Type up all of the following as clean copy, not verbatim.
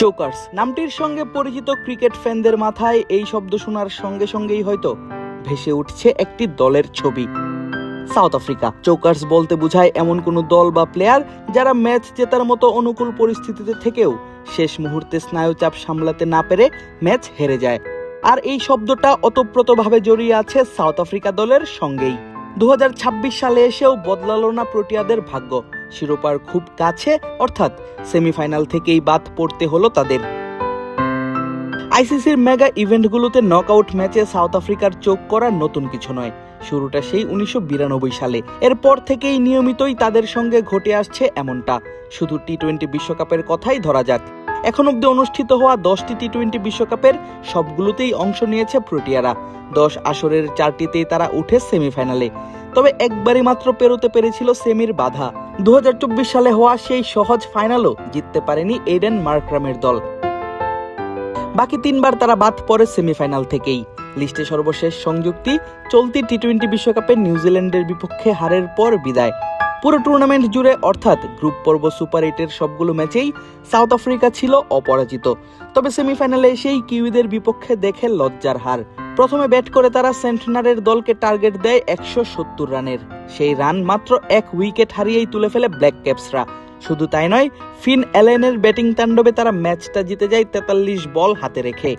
Chokers নামটির সঙ্গে পরিচিত cricket ফ্যানদের মাথায় এই শব্দ শোনার সঙ্গে সঙ্গেই হয়তো ভেসে উঠছে একটি দলের ছবি। South Africa. চোকার্স বলতে বোঝায় এমন কোনো দল বা প্লেয়ার যারা ম্যাচ জেতার মতো অনুকূল পরিস্থিতিতে থেকেও শেষ মুহূর্তে স্নায়ুচাপ সামলাতে না পেরে ম্যাচ হেরে যায়। আর এই শব্দটা ওতপ্রোতভাবে জড়িয়ে আছে সাউথ আফ্রিকা দলের সঙ্গেই। 2026 সালে এসেও বদলালো না প্রোটিয়াদের ভাগ্য। শিরোপার খুব কাছে, অর্থাৎ সেমিফাইনাল থেকেই বাদ পড়তে হলো তাদের। আইসিসির মেগা ইভেন্টগুলোতে নকআউট ম্যাচে সাউথ আফ্রিকার চোখ করা নতুন কিছু নয়। শুরুটা সেই 1992 সালে। এরপর থেকেই নিয়মিতই তাদের সঙ্গে ঘটে আসছে এমনটা। শুধু টি-20 বিশ্বকাপের কথাই ধরা যাক। এখন অব্দি অনুষ্ঠিত হওয়া 10টি টি-20 বিশ্বকাপের সবগুলোতেই অংশ নিয়েছে প্রোটিয়ারা। 10 আসরের 4টিতেই তারা উঠে সেমিফাইনালে। তবে একবারই মাত্র পেরোতে পেরেছিল সেমির বাধা। 2024 সালে হওয়া সেই সহজ ফাইনালও জিততে পারেনি এইডেন মার্করামের দল। বাকি 3বার তারা বাদ পড়ে সেমিফাইনাল থেকেই। লিস্টে সর্বশেষ সংযুক্তি চলতি টি-20 বিশ্বকাপে নিউজিল্যান্ডের বিপক্ষে হারের পর বিদায়। পুরো টুর্নামেন্ট জুড়ে, অর্থাৎ গ্রুপ পর্ব সুপার 8-এর সবগুলো ম্যাচেই সাউথ আফ্রিকা ছিল অপরাজিত। তবে সেমিফাইনালে এসেই কিউইদের বিপক্ষে দেখে লজ্জার হার। প্রথমে ব্যাট করে তারা সেন্টনারের দলকে টার্গেট দেয় 170 রানের। সেই রান মাত্র 1 উইকেট হারিয়েই তুলে ফেলে ব্ল্যাক ক্যাপসরা। শুধু তাই নয়, ফিন অ্যালেনের ব্যাটিং তাণ্ডবে তারা ম্যাচটা জিতে যায় 43 বল হাতে রেখে।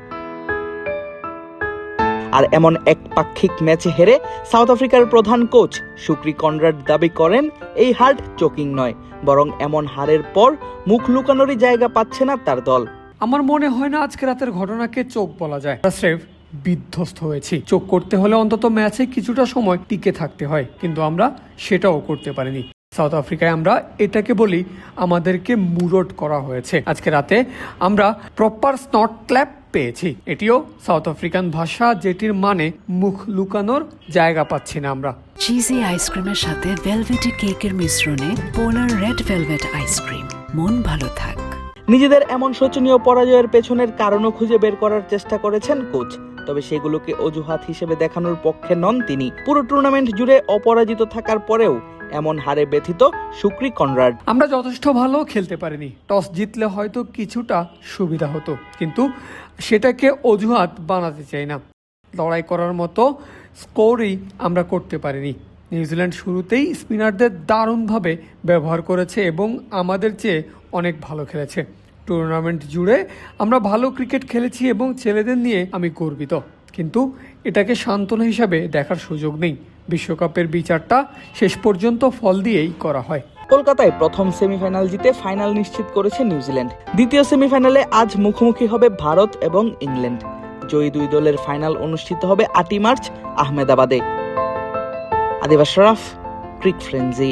আর এমন এক পাক্ষিক ম্যাচে হেরে সাউথ আফ্রিকার প্রধান কোচ শুক্রি কনরাড দাবি করেন এই হার্ট চোকিং নয়, বরং এমন হারের পর মুখ লুকানোরই জায়গা পাচ্ছে না তার দল। আমার মনে হয় না আজকে রাতের ঘটনাকে চোখ বলা যায়। স্রেফ বিধ্বস্ত হয়েছি। চোখ করতে হলে অন্তত ম্যাচে কিছুটা সময় টিকে থাকতে হয়, কিন্তু আমরা সেটাও করতে পারিনি। সাউথ আফ্রিকায় আমরা এটাকে বলি আমাদেরকে মুরট করা হয়েছে। আজকে রাতে আমরা প্রপার স্নট ক্ল্যাপ পেয়েছি। এটিও সাউথ আফ্রিকান ভাষা, যেটির মানে মুখ লুকানোর জায়গা পাচ্ছি না আমরা। চিজি আইসক্রিমের সাথে ভেলভেটি কেকের মিশ্রণে পোলার রেড ভেলভেট আইসক্রিম। মন ভালো থাক। নিজেদের এমন শোচনীয় পরাজয়ের পেছনের কারণও খুঁজে বের করার চেষ্টা করেছেন কোচ। তবে সেগুলোকে অজুহাত হিসেবে দেখানোর পক্ষে নন তিনি। পুরো টুর্নামেন্ট জুড়ে অপরাজিত থাকার পরেও এমন হারে ব্যথিত শুক্রি কনরাড। আমরা যথেষ্ট ভালো খেলতে পারিনি। টস জিতলে হয়তো কিছুটা সুবিধা হতো, কিন্তু সেটাকে অজুহাত বানাতে চাই না। লড়াই করার মতো স্কোরই আমরা করতে পারিনি। নিউজিল্যান্ড শুরুতেই স্পিনারদের দারুণভাবে ব্যবহার করেছে এবং আমাদের চেয়ে অনেক ভালো খেলেছে। টুর্নামেন্ট জুড়ে আমরা ভালো ক্রিকেট খেলেছি এবং ছেলেদের নিয়ে আমি গর্বিত, কিন্তু এটাকে সান্ত্বনা হিসাবে দেখার সুযোগ নেই। বিশ্বকাপের বিচারটা শেষ পর্যন্ত ফল দিয়েই করা হয়। কলকাতায় প্রথম সেমিফাইনাল জিতে ফাইনাল নিশ্চিত করেছে নিউজিল্যান্ড। দ্বিতীয় সেমিফাইনালে আজ মুখোমুখি হবে ভারত এবং ইংল্যান্ড। জয়ী দুই দলের ফাইনাল অনুষ্ঠিত হবে 8 মার্চ আহমেদাবাদে। আদিব আশরাফ, ক্রিক ফ্রেন্জি।